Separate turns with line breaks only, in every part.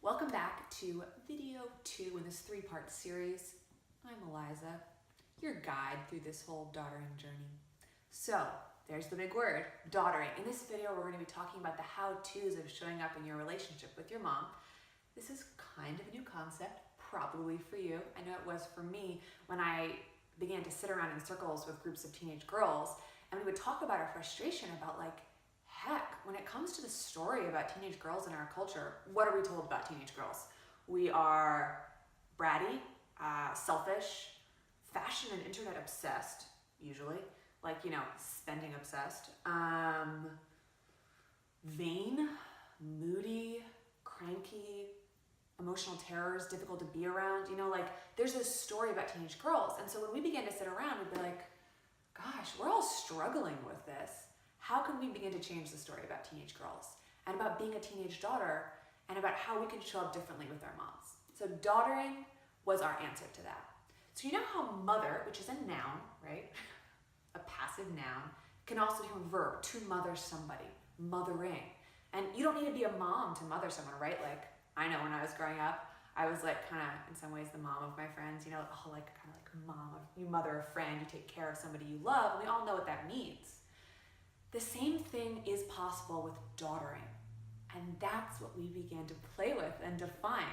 Welcome back to video 2 in this 3-part series. I'm Eliza, your guide through this whole daughtering journey. So, there's the big word, daughtering. In this video, we're going to be talking about the how-tos of showing up in your relationship with your mom. This is kind of a new concept, probably for you. I know it was for me when I began to sit around in circles with groups of teenage girls, and we would talk about our frustration about heck, when it comes to the story about teenage girls in our culture, what are we told about teenage girls? We are bratty, selfish, fashion and internet obsessed, usually. Spending obsessed. Vain, moody, cranky, emotional terrors, difficult to be around. There's this story about teenage girls. And so when we began to sit around, we'd be like, gosh, we're all struggling with this. How can we begin to change the story about teenage girls and about being a teenage daughter and about how we can show up differently with our moms? So daughtering was our answer to that. So you know how mother, which is a noun, right? A passive noun, can also become a verb, to mother somebody, mothering. And you don't need to be a mom to mother someone, right? I know when I was growing up, I was kind of, in some ways, the mom of my friends, mom, you mother a friend, you take care of somebody you love, and we all know what that means. The same thing is possible with daughtering, and that's what we began to play with and define.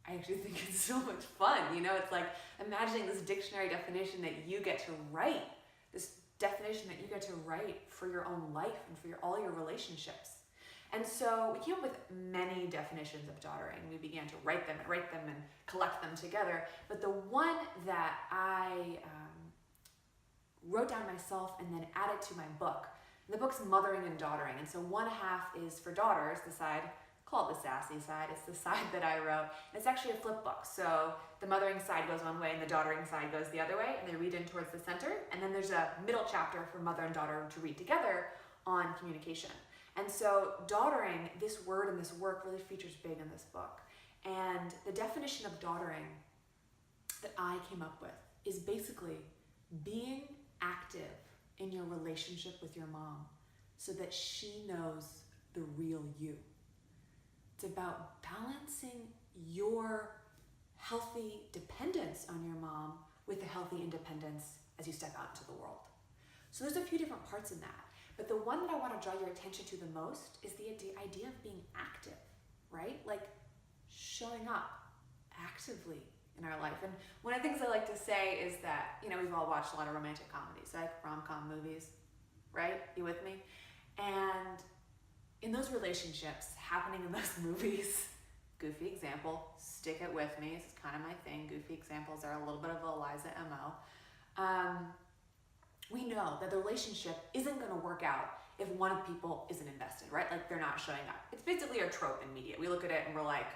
I actually think it's so much fun, it's like imagining this dictionary definition that you get to write, this definition that you get to write for your own life and for all your relationships. And so we came up with many definitions of daughtering. We began to write them and collect them together. But the one that I wrote down myself and then added to my book, the book's mothering and daughtering. And so one half is for daughters, the side called the sassy side. It's the side that I wrote. And it's actually a flip book. So the mothering side goes one way and the daughtering side goes the other way. And they read in towards the center. And then there's a middle chapter for mother and daughter to read together on communication. And so daughtering, this word and this work really features big in this book. And the definition of daughtering that I came up with is basically being active in your relationship with your mom so that she knows the real you. It's about balancing your healthy dependence on your mom with a healthy independence as you step out into the world. So there's a few different parts in that. But the one that I want to draw your attention to the most is the idea of being active, right? Showing up actively in our life. And one of the things I like to say is that, we've all watched a lot of romantic comedies, like rom-com movies, right? You with me? And in those relationships happening in those movies, goofy example, stick it with me, this is kind of my thing, goofy examples are a little bit of Eliza MO. We know that the relationship isn't going to work out if one of the people isn't invested, right? They're not showing up. It's basically a trope in media. We look at it and we're like,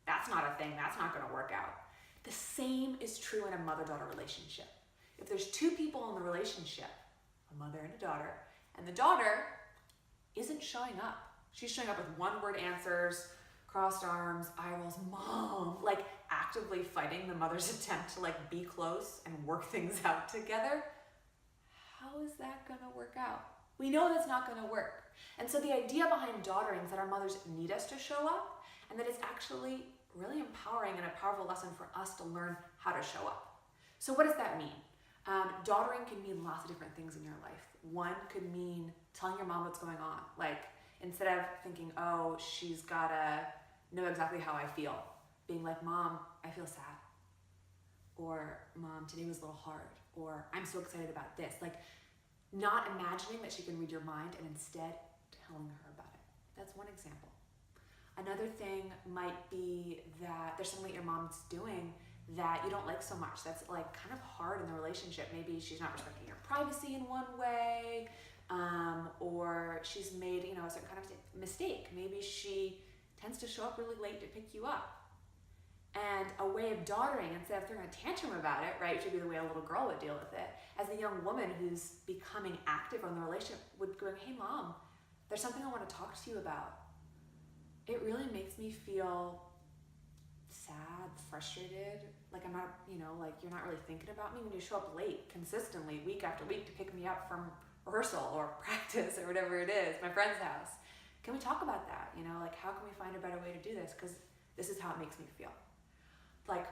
that's not a thing, that's not going to work out. The same is true in a mother-daughter relationship. If there's two people in the relationship, a mother and a daughter, and the daughter isn't showing up, she's showing up with one-word answers, crossed arms, eye rolls, mom, actively fighting the mother's attempt to be close and work things out together, how is that going to work out? We know that's not going to work. And so the idea behind daughtering is that our mothers need us to show up, and that it's actually really empowering and a powerful lesson for us to learn how to show up. So what does that mean? Daughtering can mean lots of different things in your life. One could mean telling your mom what's going on. Instead of thinking, oh, she's got to know exactly how I feel, being like, Mom, I feel sad. Or, Mom, today was a little hard. Or, I'm so excited about this. Not imagining that she can read your mind and instead telling her about it. That's one example. Another thing might be that there's something that your mom's doing that you don't like so much. That's kind of hard in the relationship. Maybe she's not respecting your privacy in one way, or she's made a certain kind of mistake. Maybe she tends to show up really late to pick you up. And a way of daughtering, instead of throwing a tantrum about it, right, which would be the way a little girl would deal with it, as a young woman who's becoming active in the relationship would go, hey Mom, there's something I want to talk to you about. It really makes me feel sad, frustrated, I'm not, you're not really thinking about me when you show up late, consistently, week after week to pick me up from rehearsal or practice or whatever it is, my friend's house. Can we talk about that? How can we find a better way to do this? Because This is how it makes me feel. Like,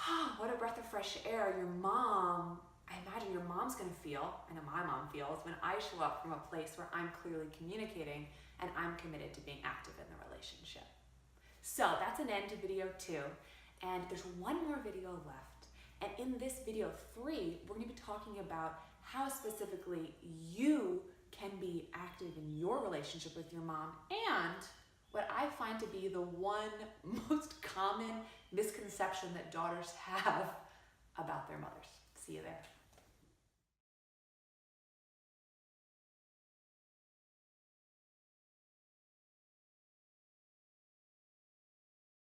oh, what a breath of fresh air. Your mom, I imagine your mom's gonna feel, I know my mom feels, when I show up from a place where I'm clearly communicating and I'm committed to being active in the relationship. So that's an end to video 2. And there's one more video left. And in this video 3, we're gonna be talking about how specifically you can be active in your relationship with your mom, and what I find to be the one most common misconception that daughters have about their mothers. See you there.